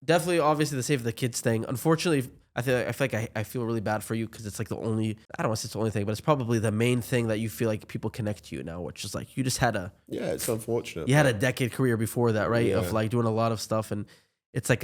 definitely, obviously, the Save the Kids thing. Unfortunately, I feel like I feel really bad for you because it's like the only, I don't want to say it's the only thing, but it's probably the main thing that you feel like people connect to you now, which is like you just had Yeah, it's unfortunate. you had a decade career before that, right? Yeah. Of like doing a lot of stuff, and it's like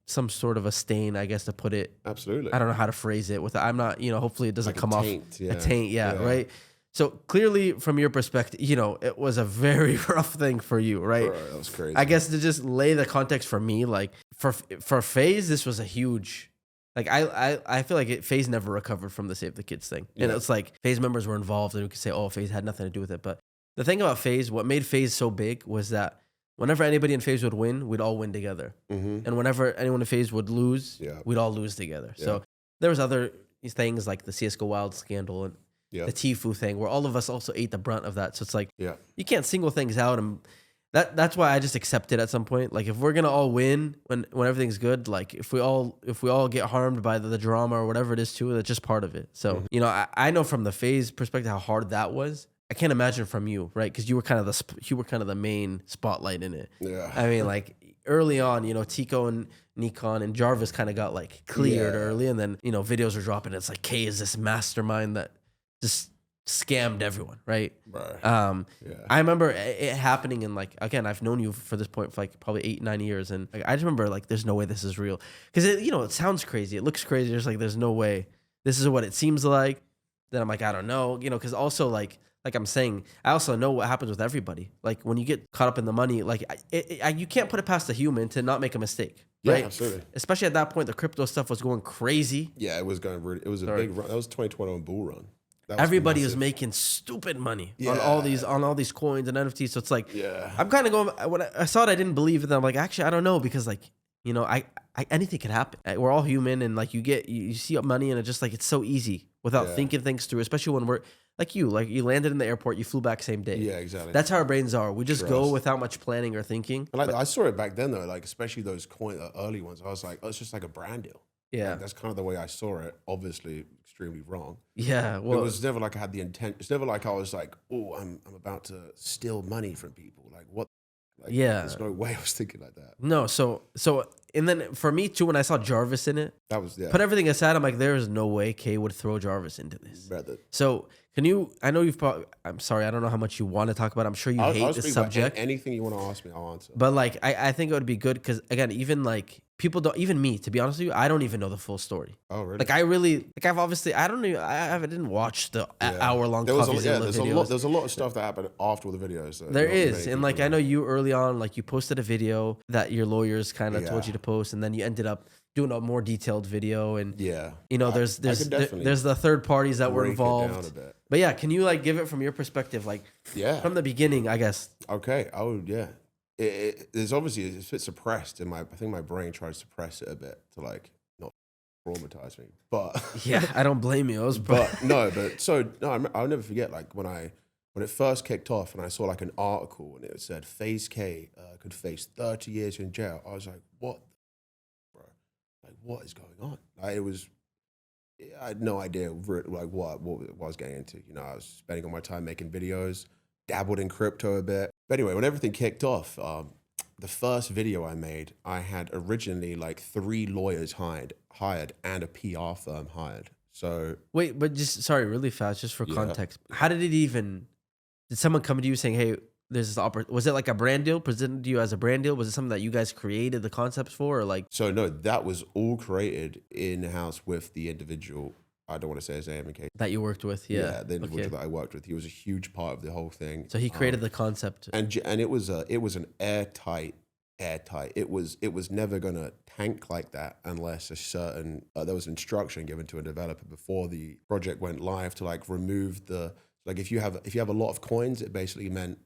some sort of a stain, I guess, to put it. Absolutely. I don't know how to phrase it. I'm not, hopefully it doesn't Like a come taint, off yeah. a taint, Yeah. right? So clearly, from your perspective, it was a very rough thing for you, right? Bro, that was crazy. I guess to just lay the context for me, like for FaZe, this was a huge. Like I feel like FaZe never recovered from the Save the Kids thing, and Yeah. it's like FaZe members were involved, and we could say, oh, FaZe had nothing to do with it. But the thing about FaZe, what made FaZe so big was that whenever anybody in FaZe would win, we'd all win together, and whenever anyone in FaZe would lose, we'd all lose together. Yeah. So there was other things like the CS:GO Wild scandal and the Tfue thing, where all of us also ate the brunt of that. So it's like you can't single things out, and that's why I just accept it at some point. Like if we're gonna all win when everything's good, like if we all get harmed by the drama or whatever it is too, that's just part of it. So I know from the FaZe perspective how hard that was. I can't imagine from you, right? Because you were kind of the main spotlight in it. Yeah. I mean, like early on, Tico and Nikon and Jarvis kind of got like cleared early, and then videos were dropping. It's like K is this mastermind that just scammed everyone, right? Right. I remember it happening, and like again, I've known you for this point for like probably 8-9 years, and like, I just remember like there's no way this is real because it sounds crazy, it looks crazy. There's no way this is what it seems like. Then I'm like, I don't know, because also like I'm saying, I also know what happens with everybody. Like when you get caught up in the money, like you can't put it past a human to not make a mistake. Right? Yeah, absolutely. Especially at that point, the crypto stuff was going crazy. Yeah, it was going really. It was a big run. That was 2021 bull run. Everybody was making stupid money on all these coins and NFTs. So it's like, I'm kind of going. When I saw it, I didn't believe it. Then I'm like, actually, I don't know, because like anything could happen. We're all human, and like you see money, and it's just like it's so easy without thinking things through. Especially when we're like you landed in the airport, you flew back same day. Yeah, exactly. That's how our brains are. We just go without much planning or thinking. And I saw it back then though, like especially those early ones. I was like, oh, it's just like a brand deal. Yeah, like, that's kind of the way I saw it. Obviously, extremely wrong. Yeah, well, it was never like I had the intent. It's never like I was like, oh, I'm about to steal money from people. Like what? Like, there's no way I was thinking like that. No, so and then for me too, when I saw Jarvis in it, that was put everything aside. I'm like, there is no way K would throw Jarvis into this. Brother. So can you? I know you've probably. I'm sorry, I don't know how much you want to talk about. I'm sure you hate this subject. Anything you want to ask me, I'll answer. But like, I think it would be good because again, even like people don't, even me, to be honest with you, I don't even know the full story. Oh really? Like I've obviously, I don't know. I didn't watch the hour long. There's a lot of stuff that happened after all the videos. There is, and like I know you early on, like you posted a video that your lawyers kind of told you to post, and then you ended up doing a more detailed video, and there's the third parties that were involved. But yeah, can you like give it from your perspective, like from the beginning, I guess? Okay. Oh yeah. There's obviously it's a bit suppressed in I think my brain tried to suppress it a bit to like not traumatize me, but yeah, I don't blame you. I'll never forget like when it first kicked off and I saw like an article and it said FaZe K could face 30 years in jail. I was like, what, bro? Like what is going on? Like, I had no idea like what I was getting into. I was spending all my time making videos, dabbled in crypto a bit. But anyway, when everything kicked off, the first video I made, I had originally like 3 lawyers hired and a PR firm hired. So wait, but really fast, just for context, how did it even? Did someone come to you saying, "Hey, there's this was it like a brand deal presented to you as a brand deal? Was it something that you guys created the concepts for, or like?" So no, that was all created in house with the individual. I don't want to say his name in case that you worked with. Yeah, the individual that I worked with. He was a huge part of the whole thing. So he created the concept, and it was an airtight. It was never gonna tank like that unless a certain there was instruction given to a developer before the project went live to like remove if you have a lot of coins, it basically meant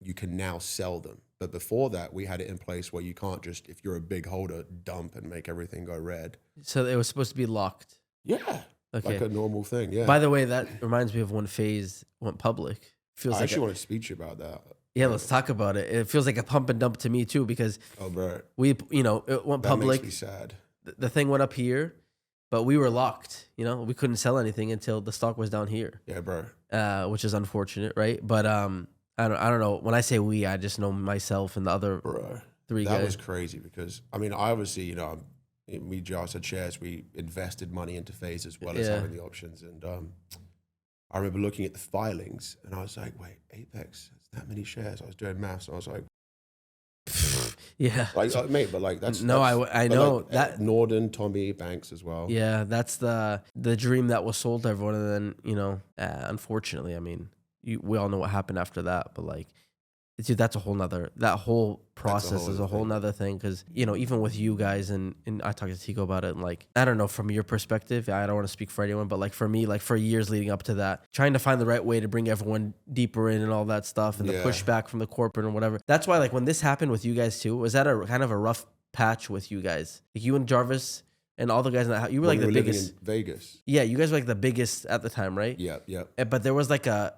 you can now sell them. But before that, we had it in place where you can't just, if you're a big holder, dump and make everything go red. So it was supposed to be locked. Yeah. Okay. Like a normal thing. Yeah. By the way, that reminds me of when FaZe went public. I actually want to speak to you about that. Yeah, let's talk about it. It feels like a pump and dump to me too, because we, it went public. That makes me sad. The thing went up here, but we were locked. We couldn't sell anything until the stock was down here. Yeah, bro. Which is unfortunate, right? But I don't know. When I say we, I just know myself and the other Three That guys. was crazy because, I mean, I obviously, you know, me, Josh had shares. We invested money into Phase as well as having the options. And I remember looking at the filings and I was like, wait, Apex has that many shares? I was doing maths and I was like, yeah. like mate, but like that's no, I know like, that Norden, Tommy, Banks as well. Yeah, that's the dream that was sold to everyone, and then unfortunately, I mean, we all know what happened after that. But like, dude, that's a whole nother. That whole process is a whole nother thing because even with you guys and I talked to Tico about it, and like I don't know from your perspective, I don't want to speak for anyone, but like for me, like for years leading up to that, trying to find the right way to bring everyone deeper in and all that stuff, and the pushback from the corporate and whatever. That's why like when this happened with you guys too, was that a kind of a rough patch with you guys, like you and Jarvis and all the guys in that house? You were like the biggest in Vegas. Yeah, you guys were like the biggest at the time, right? Yeah. But there was like the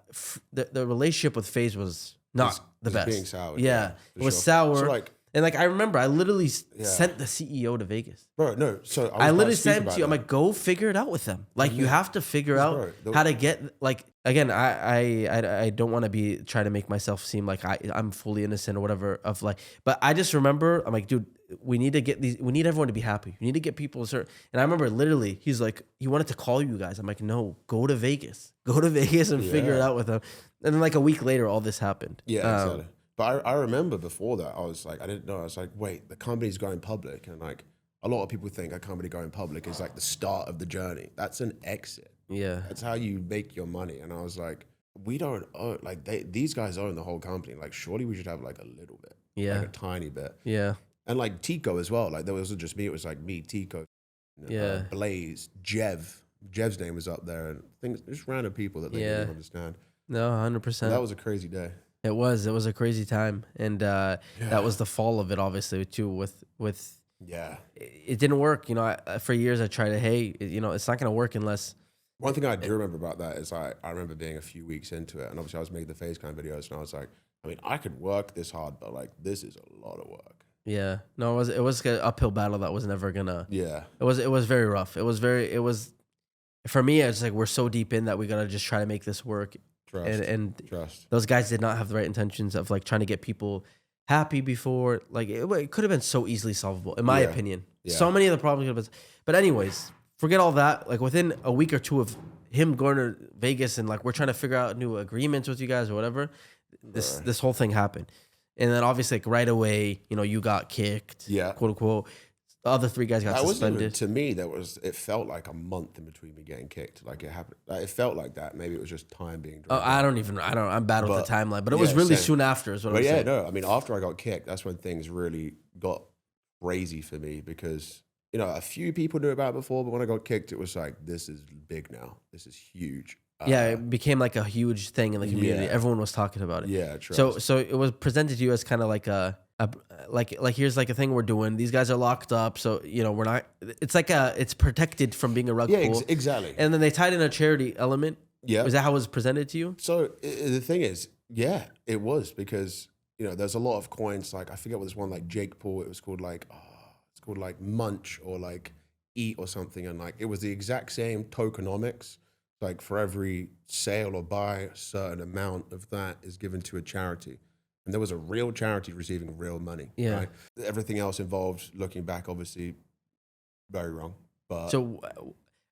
relationship with FaZe was not the best. Being sour. Yeah, it was sour. So like, and like I remember, I literally sent the CEO to Vegas. Bro, no. So I literally sent him to you. I'm like, go figure it out with them. Like you have to figure out how to get like. Again, I don't want to be trying to make myself seem like I'm fully innocent or whatever of like. But I just remember, I'm like, dude, we need to get these. We need everyone to be happy. We need to get people certain. And I remember literally, he's like, he wanted to call you guys. I'm like, no, go to Vegas and figure it out with them. And then like a week later, all this happened. Yeah, exactly. But I remember before that, I was like, I didn't know. I was like, wait, the company's going public, and like a lot of people think a company going public is like the start of the journey. That's an exit. Yeah, that's how you make your money. And I was like, we don't own, like these guys own the whole company. Like, surely we should have like a little bit, like a tiny bit. Yeah, and like Tico as well. Like there wasn't just me; it was like me, Tico, Blaze, Jev's name was up there, and things just random people that they didn't understand. No, 100%. That was a crazy day. It was a crazy time, and that was the fall of it, obviously, too. With it didn't work. For years I tried to, it's not gonna work unless. One thing I do remember about that is I remember being a few weeks into it, and obviously I was making the FaZe Clan videos, and I was like, I mean, I could work this hard, but like this is a lot of work. Yeah, no, it was an uphill battle that was never gonna. Yeah, it was very rough. It was for me. It's like we're so deep in that we gotta just try to make this work. And those guys did not have the right intentions of like trying to get people happy before. Like it could have been so easily solvable, in my opinion. Yeah. So many of the problems could have been. But anyways, forget all that. Like within a week or two of him going to Vegas and like we're trying to figure out new agreements with you guys or whatever, this whole thing happened. And then obviously like right away, you got kicked, quote unquote. The other three guys got suspended. To me, it felt like a month in between me getting kicked. Like it happened. Like, it felt like that. Maybe it was just time being drawn. I'm bad with the timeline, but it was really soon after is what I'm saying. No, I mean, after I got kicked, that's when things really got crazy for me because, a few people knew about it before, but when I got kicked, it was like, this is big now. This is huge. It became like a huge thing in the community. Everyone was talking about it. Yeah, trust. So it was presented to you as kind of like like here's like a thing we're doing. These guys are locked up, so we're not. It's like it's protected from being a rug pull. Yeah, exactly. And then they tied in a charity element. Yeah, is that how it was presented to you? So the thing is, it was because there's a lot of coins. Like I forget what this one like Jake Paul. It was called like Munch or like Eat or something, and like it was the exact same tokenomics. Like for every sale or buy, a certain amount of that is given to a charity. And there was a real charity receiving real money. Yeah. Right? Everything else involved, looking back, obviously, very wrong. But so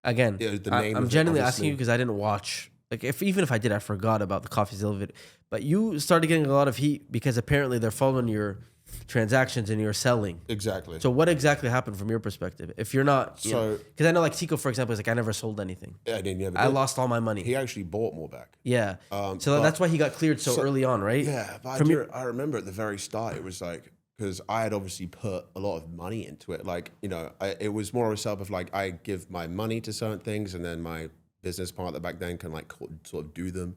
again, I'm genuinely asking you because I didn't watch. Like even if I did, I forgot about the CoffeeZilla video. But you started getting a lot of heat because apparently they're following your transactions and you're selling. Exactly. So what exactly happened from your perspective? If you're not, because I know like Tico, for example, is like, I never sold anything. Yeah, I didn't. I lost all my money. He actually bought more back. Yeah. So that's why he got cleared so early on, right? Yeah. But I remember at the very start, it was like, because I had obviously put a lot of money into it. Like, it was more of a setup of like, I give my money to certain things and then my business partner back then can like sort of do them.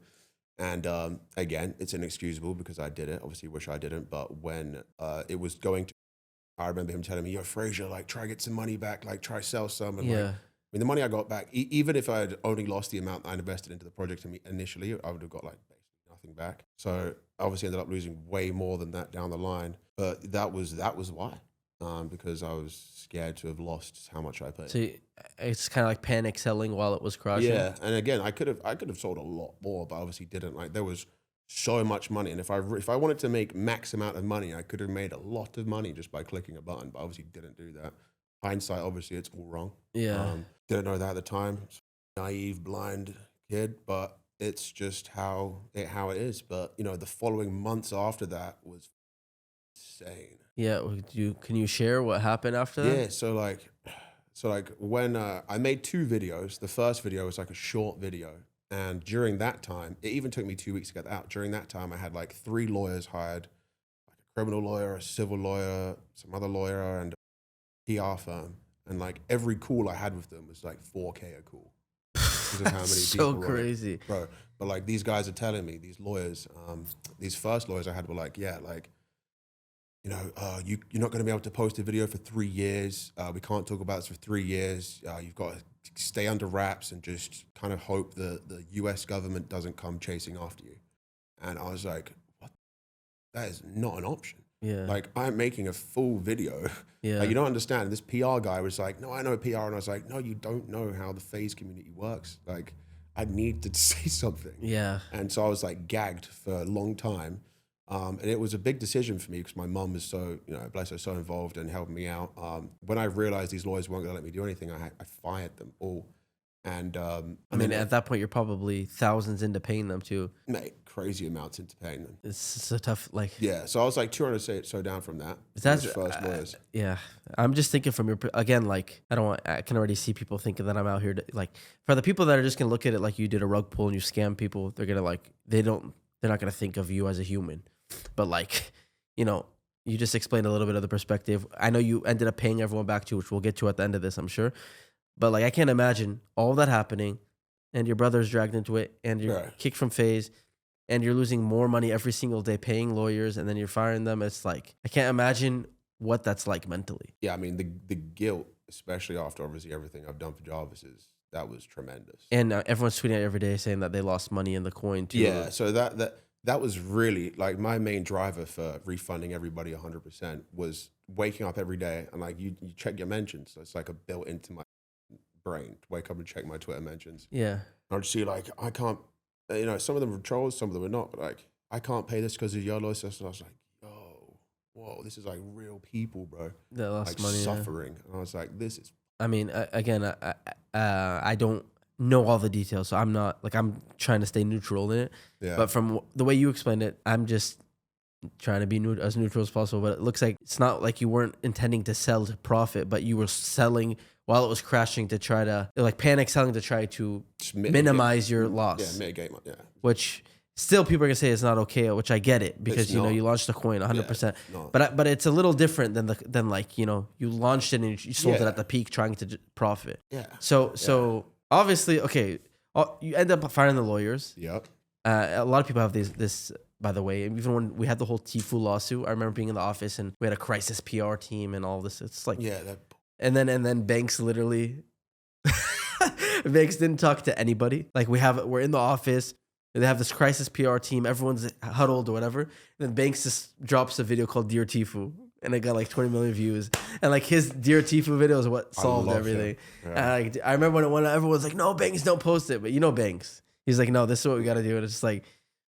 And again, it's inexcusable because I did it. Obviously, wish I didn't. But when it was going to, I remember him telling me, "Yo, Frazier, like, try get some money back. Like, try sell some." And like, I mean, the money I got back, even if I had only lost the amount I invested into the project initially, I would have got like basically nothing back. So I obviously ended up losing way more than that down the line. But that was why. Because I was scared to have lost how much I paid. So it's kind of like panic selling while it was crashing. Yeah, and again, I could have sold a lot more, but obviously didn't. Like there was so much money. And if I wanted to make max amount of money, I could have made a lot of money just by clicking a button, but obviously didn't do that. Hindsight, obviously, it's all wrong. Yeah. Didn't know that at the time. Naive, blind kid, but it's just how it is. But, you know, the following months after that was insane. Yeah. Can you share what happened after that? Yeah. So like when I made 2 videos, the first video was like a short video. And during that time, it even took me 2 weeks to get that out. During that time, I had like 3 lawyers hired, like a criminal lawyer, a civil lawyer, some other lawyer, and a PR firm. And like every call I had with them was like 4K a call. Because of how many so people crazy, bro. But like these guys are telling me, these lawyers, these first lawyers I had were like, yeah, like, you know, you're not going to be able to post a video for 3 years. We can't talk about this for 3 years. You've got to stay under wraps and just kind of hope the US government doesn't come chasing after you. And I was like, what? That is not an option. Yeah. Like, I'm making a full video. Yeah. Like, you don't understand. This PR guy was like, no, I know PR. And I was like, no, you don't know how the phase community works. Like, I need to say something. Yeah. And so I was like gagged for a long time. And it was a big decision for me because my mum was so, you know, bless her, so involved and helping me out. When I realized these lawyers weren't going to let me do anything, I fired them all. And I mean, at that point, you're probably thousands into paying them too. Mate, crazy amounts into paying them. It's so tough. Like, yeah, so I was like 200 so down from that. That's first lawyers. Yeah, I'm just thinking from your again. Like, I can already see people thinking that I'm out here to, like, for the people that are just gonna look at it like you did a rug pull and you scam people. They're gonna like they're not gonna think of you as a human. But like, you know, you just explained a little bit of the perspective. I know you ended up paying everyone back too, which we'll get to at the end of this, I'm sure. But like, I can't imagine all that happening, and your brother's dragged into it, and you're kicked from phase, and you're losing more money every single day paying lawyers, and then you're firing them. It's like, I can't imagine what that's like mentally. Yeah, I mean, the guilt, especially after obviously everything I've done for Jarvis, that was tremendous. And everyone's tweeting out every day saying that they lost money in the coin too. Yeah, so that was really like my main driver for refunding everybody 100% was waking up every day and like you check your mentions. So it's like a built into my brain to wake up and check my Twitter mentions. Yeah. I'll just see like, I can't, you know, some of them were trolls, some of them were not, but like, I can't pay this because of YOLO. So I was like, yo, whoa, this is like real people, bro. That lost like money. Suffering. Yeah. And I was like, this is. I mean, again, I don't know all the details, so I'm not like, I'm trying to stay neutral in it. Yeah. But from the way you explained it, I'm just trying to be as neutral as possible. But it looks like it's not like you weren't intending to sell to profit, but you were selling while it was crashing to try to, like, panic selling to try to minimize your loss. Yeah, mitigate. Yeah. Which still people are gonna say it's not okay, which I get it because you know you launched the coin 100%. But it's a little different than like, you know, you launched it and you sold it at the peak trying to profit. Yeah. So obviously, okay, you end up firing the lawyers. Yep. A lot of people have this. By the way, even when we had the whole Tfue lawsuit, I remember being in the office and we had a crisis PR team and all this. It's like, yeah. And then Banks literally, Banks didn't talk to anybody. Like we're in the office. They have this crisis PR team. Everyone's huddled or whatever. And then Banks just drops a video called Dear Tfue. And it got like 20 million views. And like his Dear Tfue video is what solved everything. Yeah. And I remember when everyone's like, no, Banks, don't post it. But you know Banks. He's like, no, this is what we got to do. And it's just like,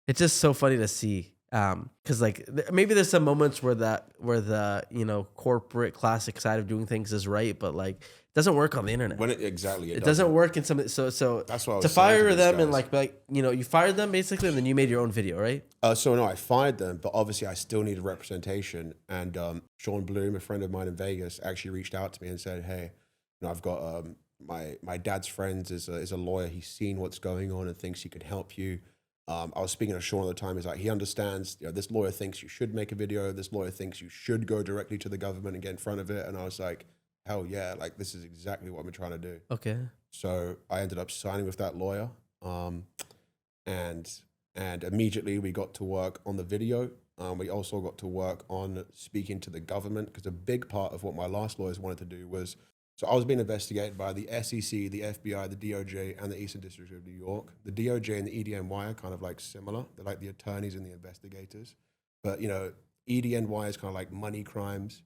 it's just so funny to see. Because like maybe there's some moments where the you know, corporate classic side of doing things is right, but like it doesn't work on the internet. When it doesn't work in some so that's what I was to fire them and like you know, you fired them basically and then you made your own video, right? So no, I fired them, but obviously I still needed representation. And Sean Bloom, a friend of mine in Vegas, actually reached out to me and said, hey, you know, I've got my dad's friend is a lawyer. He's seen what's going on and thinks he can help you. I was speaking to Sean at the time. He's like, he understands, you know, this lawyer thinks you should make a video. This lawyer thinks you should go directly to the government and get in front of it. And I was like, hell yeah, like this is exactly what I'm trying to do. Okay. So I ended up signing with that lawyer. And immediately we got to work on the video. We also got to work on speaking to the government because a big part of what my last lawyers wanted to do was, so I was being investigated by the SEC, the FBI, the DOJ, and the Eastern District of New York. The DOJ and the EDNY are kind of like similar. They're like the attorneys and the investigators. But, you know, EDNY is kind of like money crimes.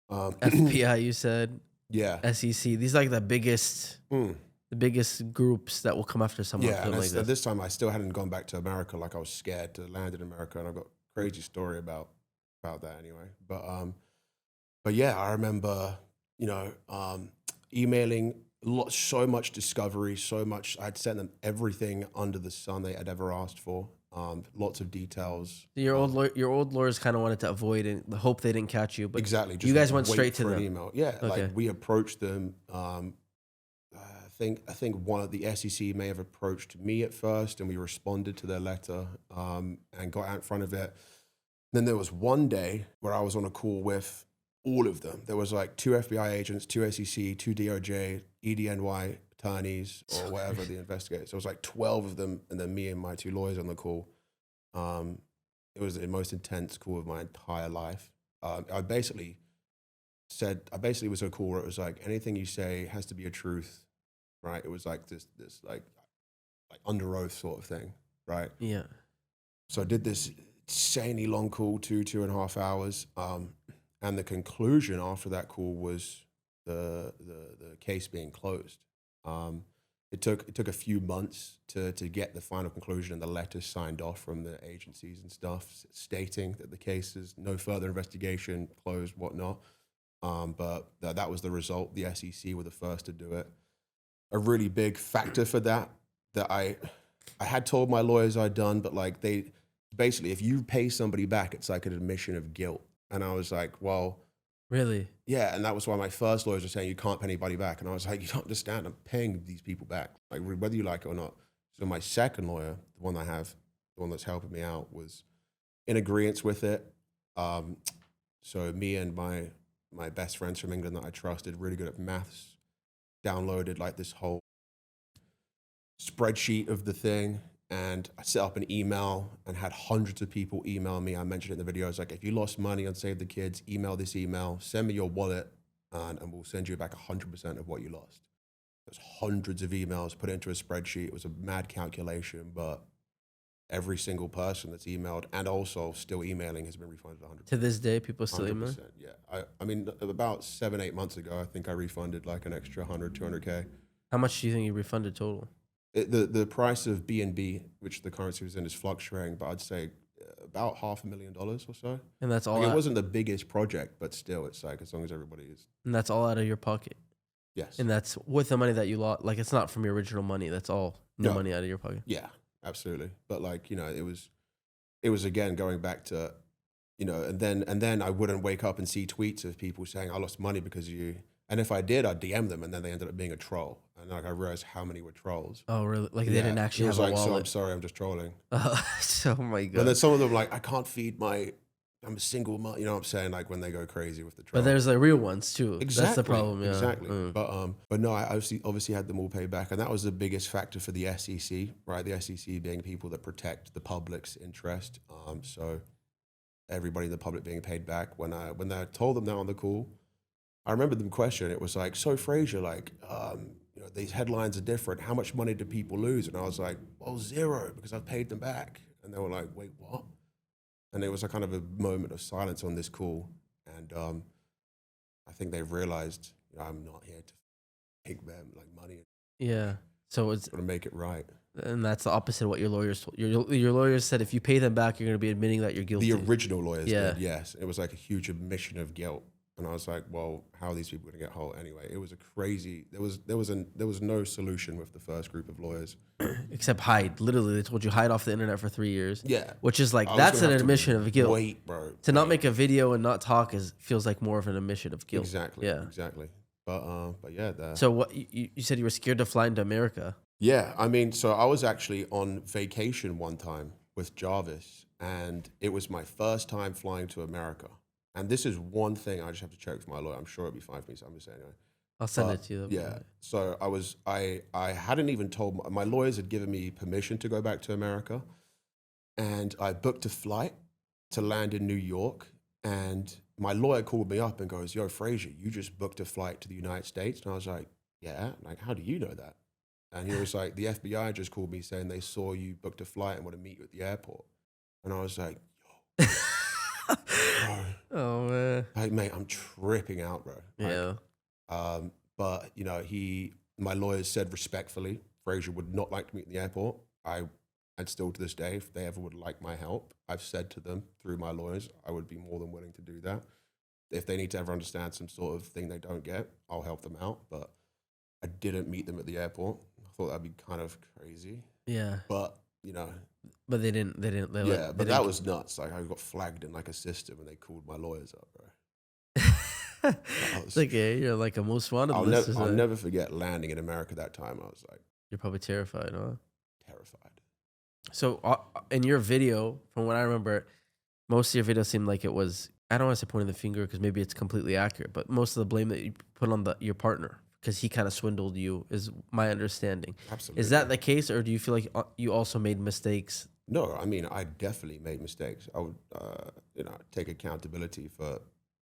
FBI, you said? Yeah. SEC. These are like the biggest the biggest groups that will come after someone. Yeah, and like this time I still hadn't gone back to America. Like I was scared to land in America, and I've got a crazy story about that anyway. But yeah, I remember, emailing so much discovery, so much. I'd sent them everything under the sun they had ever asked for. Lots of details. Your old lawyers kind of wanted to avoid and hope they didn't catch you, but exactly. You guys went straight to them. An email. Yeah, okay. Like we approached them. I think one of the SEC may have approached me at first, and we responded to their letter and got out in front of it. Then there was one day where I was on a call with all of them. There was like 2 FBI agents, 2 SEC, 2 DOJ, EDNY attorneys, or whatever the investigators. So it was like 12 of them, and then me and my 2 lawyers on the call. It was the most intense call of my entire life. I basically was a call where it was like, anything you say has to be a truth, right? It was like this like under oath sort of thing, right? Yeah. So I did this insanely long call, 2.5 hours. And the conclusion after that call was the case being closed. It took a few months to get the final conclusion and the letters signed off from the agencies and stuff, stating that the case is no further investigation, closed, whatnot. But that was the result. The SEC were the first to do it. A really big factor for that I had told my lawyers I'd done, but like they basically, if you pay somebody back, it's like an admission of guilt. And I was like, well, really? Yeah. And that was why my first lawyers were saying, you can't pay anybody back. And I was like, you don't understand. I'm paying these people back, like whether you like it or not. So my second lawyer, the one that's helping me out, was in agreement with it. So me and my best friends from England that I trusted, really good at maths, downloaded like this whole spreadsheet of the thing. And I set up an email and had hundreds of people email me. I mentioned it in the video. I was like, if you lost money on Save the Kids, email this email, send me your wallet, and we'll send you back 100% of what you lost. There's hundreds of emails put into a spreadsheet. It was a mad calculation, but every single person that's emailed and also still emailing has been refunded 100%. To this day, people still email? Yeah. I mean, about 7-8 months ago, I think I refunded like an extra 100, 200K. How much do you think you refunded total? The price of BNB, which the currency was in, is fluctuating, but I'd say about $500,000 or so. And that's all. Like, it wasn't the biggest project, but still, it's like as long as everybody is. And that's all out of your pocket. Yes. And that's with the money that you lost. Like, it's not from your original money. That's all new money out of your pocket. Yeah, absolutely. But like, it was again going back to, and then I wouldn't wake up and see tweets of people saying I lost money because of you. And if I did, I'd DM them, and then they ended up being a troll. And like I realized how many were trolls. Oh, really? Like they didn't actually have a wallet. So I'm sorry, I'm just trolling. Oh my god! And then some of them like, I can't feed I'm a single mom. You know what I'm saying? Like when they go crazy with the troll. But there's like real ones too. Exactly. That's the problem. Yeah. Exactly. But no, I obviously had them all paid back, and that was the biggest factor for the SEC, right? The SEC being people that protect the public's interest. So everybody in the public being paid back. When I told them that on the call, I remember them question. It was like, so Fraser, like, these headlines are different. How much money do people lose? And I was like, well, 0, because I've paid them back. And they were like, wait, what? And it was a kind of a moment of silence on this call. And I think they've realized I'm not here to take them like money. Yeah. So it's going to make it right. And that's the opposite of what your lawyers told. Your lawyers said if you pay them back, you're going to be admitting that you're guilty. The original lawyers did, yes. It was like a huge admission of guilt. And I was like, well, how are these people going to get whole anyway? It was a crazy. There was no solution with the first group of lawyers, except hide. Literally, they told you hide off the internet for 3 years. Yeah, which is like that's an admission of guilt. Wait, bro. To not make a video and not talk feels like more of an admission of guilt. Exactly. Yeah, exactly. But yeah. So what you said you were scared to fly into America? Yeah, I mean, so I was actually on vacation one time with Jarvis, and it was my first time flying to America. And this is one thing I just have to check with my lawyer. I'm sure it'll be fine for me, so I'm just saying anyway. I'll send it to you. Yeah. So I hadn't even told, my lawyers had given me permission to go back to America. And I booked a flight to land in New York. And my lawyer called me up and goes, yo, Fraser, you just booked a flight to the United States? And I was like, yeah. Like, how do you know that? And he was like, the FBI just called me saying they saw you booked a flight and want to meet you at the airport. And I was like, yo. Bro. Oh man! Like, mate, I'm tripping out, bro. Yeah. But he my lawyers said respectfully, Frazier would not like to meet in the airport. And still to this day, if they ever would like my help, I've said to them through my lawyers, I would be more than willing to do that. If they need to ever understand some sort of thing they don't get, I'll help them out. But I didn't meet them at the airport. I thought that'd be kind of crazy. Yeah. But, you know. But they didn't. But that was nuts. Like, I got flagged in like a system and they called my lawyers up, bro. Like, yeah, you're like a most wanted list. I'll never forget landing in America that time. I was like, you're probably terrified, huh? Terrified. So in your video, from what I remember, most of your video seemed like it was, I don't want to say pointing the finger because maybe it's completely accurate, but most of the blame that you put on your partner because he kind of swindled you is my understanding. Absolutely. Is that the case, or do you feel like you also made mistakes? No, I mean, I definitely made mistakes. I would, take accountability for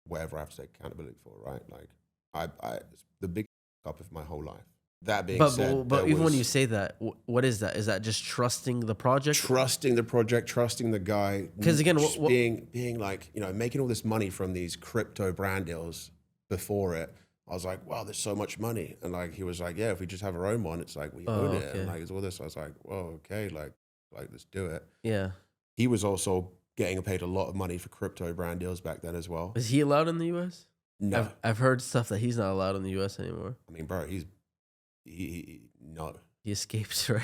whatever I have to take accountability for, right? Like, I the big up of my whole life. That being said, but even when you say that, what is that? Is that just trusting the project? Trusting the project, trusting the guy. Because again, being like, making all this money from these crypto brand deals before it, I was like, wow, there's so much money. And like, he was like, yeah, if we just have our own one, it's like, we own it. Okay. And like, it's all this. I was like, well, okay, like let's do it. Yeah. He was also getting paid a lot of money for crypto brand deals back then as well. Is he allowed in the U.S.? No. I've heard stuff that he's not allowed in the U.S. anymore. I mean, bro, no. He escapes, right?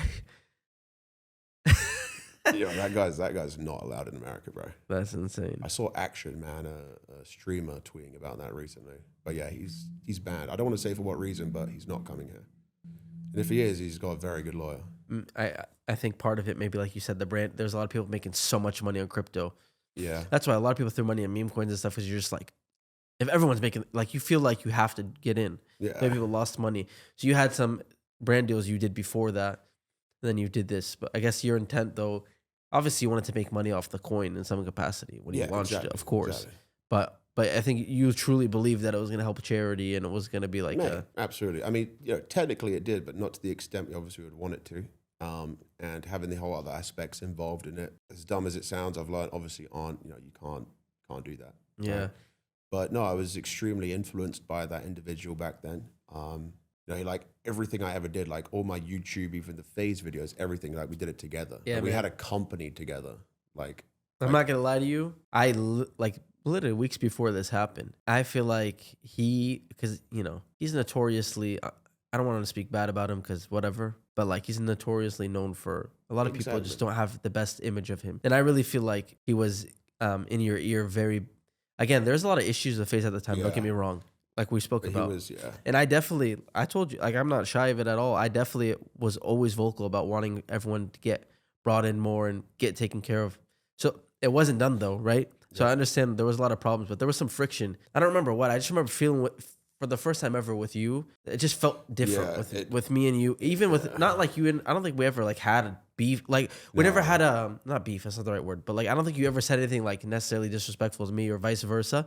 That guy's not allowed in America, bro. That's insane. I saw Action Man, a streamer, tweeting about that recently. But yeah, he's banned. I don't want to say for what reason, but he's not coming here. And if he is, he's got a very good lawyer. I think part of it, maybe like you said, the brand. There's a lot of people making so much money on crypto. Yeah, that's why a lot of people throw money in meme coins and stuff. Because you're just like, if everyone's making, like, you feel like you have to get in. Yeah, maybe people lost money. So you had some brand deals you did before that, and then you did this. But I guess your intent, though, obviously you wanted to make money off the coin in some capacity when you launched it, of course. Exactly. But I think you truly believed that it was going to help charity and it was going to be like absolutely. I mean, technically it did, but not to the extent we obviously would want it to. And having the whole other aspects involved in it, as dumb as it sounds, I've learned obviously you can't do that. Yeah. Right? But no, I was extremely influenced by that individual back then. Like everything I ever did, like all my YouTube, even the phase videos, everything, like we did it together. Yeah, we had a company together. I'm not gonna lie to you. Literally weeks before this happened, I feel like because he's notoriously, I don't want to speak bad about him because whatever, but like he's notoriously known for, a lot of people just don't have the best image of him. And I really feel like he was in your ear very, again, there's a lot of issues with FaZe at the time, don't get me wrong. Like we spoke about. And I told you, like, I'm not shy of it at all. I definitely was always vocal about wanting everyone to get brought in more and get taken care of. So it wasn't done though, right? So I understand there was a lot of problems, but there was some friction. I don't remember what. I just remember feeling for the first time ever with you, it just felt different with me and you. Even with, not like you and, I don't think we ever like had a beef. Like we never had not beef, that's not the right word, but like I don't think you ever said anything like necessarily disrespectful to me or vice versa.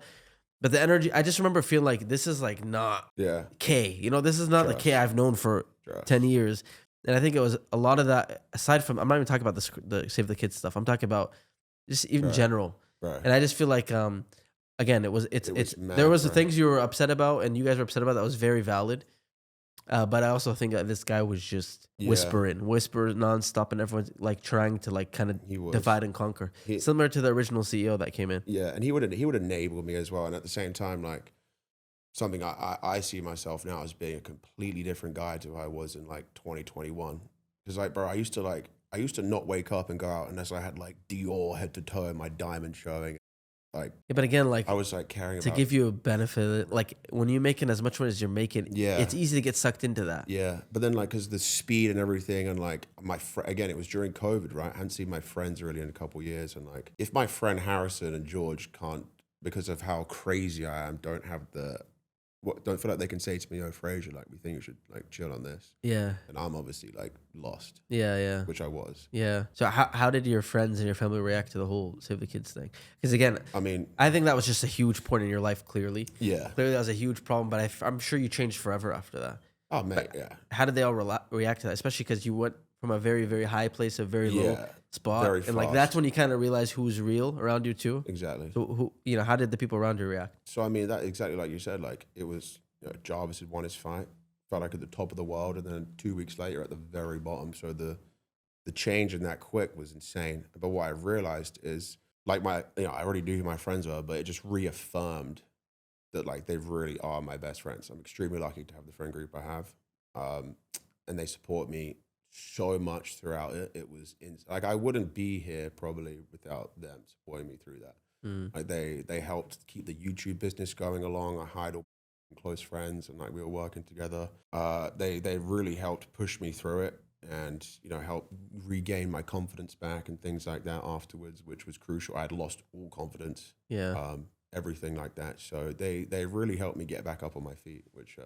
But the energy, I just remember feeling like this is like not K. This is not the K I've known for 10 years. And I think it was a lot of that, aside from, I'm not even talking about the Save the Kids stuff. I'm talking about just even general. Right. And I just feel like, again, there was the things you were upset about and you guys were upset about that was very valid. But I also think that this guy was just whisper nonstop, and everyone's like trying to like kind of divide and conquer, similar to the original CEO that came in. Yeah, and he would enable me as well. And at the same time, like something I see myself now as being a completely different guy to who I was in like 2021. Because like, bro, I used to not wake up and go out unless I had like Dior head to toe and my diamond showing. Like, but again, like I was like carrying to give you a benefit, like when you're making as much money as you're making, it's easy to get sucked into that. Yeah, but then like because the speed and everything, and like again, it was during COVID, right? I hadn't seen my friends really in a couple of years, and like if my friend Harrison and George can't, because of how crazy I am, don't feel like they can say to me, "Oh, Frazier, like we think you should like chill on this." Yeah, and I'm obviously like lost. Yeah, which I was. Yeah. So how did your friends and your family react to the whole Save the Kids thing? Because again, I mean, I think that was just a huge point in your life. Clearly, that was a huge problem. But I'm sure you changed forever after that. Oh man, yeah. How did they all react to that? Especially because you went from a very, very high place to a very low spot, very and fast. like that's when you kind of realize who's real around you too. Exactly. So how did the people around you react? So I mean, that exactly like you said, like it was. Jarvis had won his fight. felt like at the top of the world, and then 2 weeks later at the very bottom. So the change in that quick was insane. But what I realized is, like, I already knew who my friends were, but it just reaffirmed that, like, they really are my best friends. I'm extremely lucky to have the friend group I have, and they support me so much throughout it. It was like, I wouldn't be here probably without them supporting me through that. Like, they helped keep the YouTube business going along. I hired all close friends, and like, we were working together. They really helped push me through it, and help regain my confidence back and things like that afterwards, which was crucial. I had lost all confidence, everything like that. So they really helped me get back up on my feet, which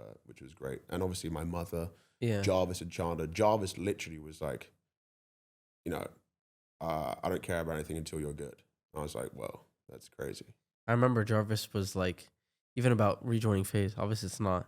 was great. And obviously my mother, Jarvis and Chandler. Jarvis literally was like, I don't care about anything until you're good. I was like, well, that's crazy. I remember Jarvis was like, even about rejoining FaZe, obviously it's not.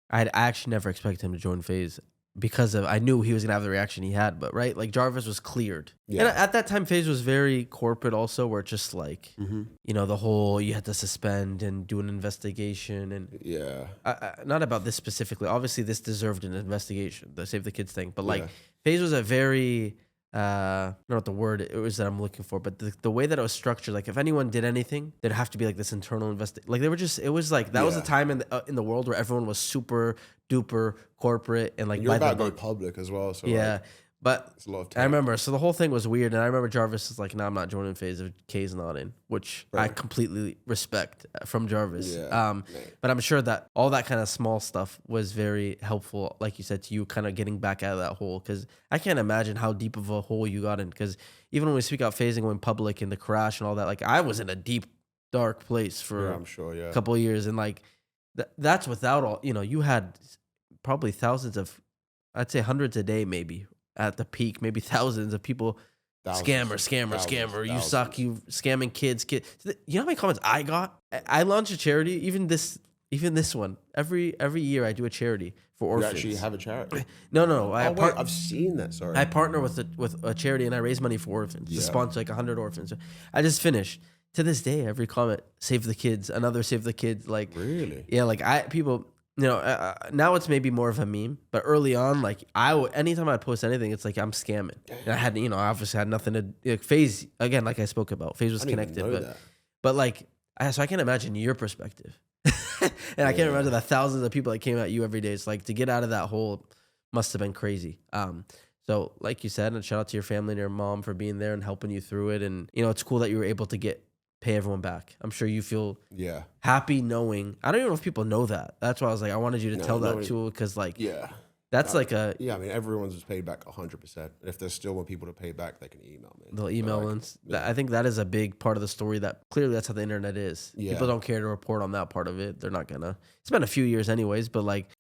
I actually never expected him to join FaZe because I knew he was going to have the reaction he had, but right? Like, Jarvis was cleared. Yeah. And at that time, FaZe was very corporate also, where it's just like, the whole, you had to suspend and do an investigation. And not about this specifically. Obviously, this deserved an investigation, the Save the Kids thing. But like, FaZe was a very... not what the word it was that I'm looking for, but the way that it was structured, like, if anyone did anything, there'd have to be like this internal like, they were just, it was like, that was a time in the world where everyone was super duper corporate, and like, you're about to go public as well. So but it's a lot of I remember, so the whole thing was weird, and I remember Jarvis is like, no, I'm not joining FaZe if K's not in, which I completely respect from Jarvis. But I'm sure that all that kind of small stuff was very helpful, like you said, to you kind of getting back out of that hole, because I can't imagine how deep of a hole you got in, because even when we speak about FaZe and going public and the crash and all that, like, I was in a deep, dark place for I'm sure, a couple of years, and like, that's without all, you had probably thousands of, I'd say hundreds a day maybe, at the peak, maybe thousands of people. Scammer. You suck. You scamming kids. You know how many comments I got? I launched a charity. Even this one. Every year I do a charity for orphans. You actually have a charity? No. I've seen that. Sorry. I partner with a charity, and I raise money for orphans to sponsor like 100 orphans. I just finished. To this day, every comment, save the kids, another save the kids. Like, really? Yeah. Like, people. Now it's maybe more of a meme, but early on, like, anytime I post anything, it's like I'm scamming. And I had, I obviously had nothing to, like, FaZe, again, like I spoke about, FaZe was connected, but like, so I can't imagine your perspective. And I can't imagine the thousands of people that came at you every day. It's like, to get out of that hole must have been crazy. So like you said, and shout out to your family and your mom for being there and helping you through it. And, it's cool that you were able to pay everyone back. I'm sure you feel happy knowing. I don't even know if people know that. That's why I was like, I wanted you to tell that too, because like, that's like a... Yeah, I mean, everyone's paid back 100%. And if there's still more people to pay back, they can email me. They'll email us. I think that is a big part of the story, that clearly that's how the internet is. People don't care to report on that part of it. They're not gonna. It's been a few years anyways, but like,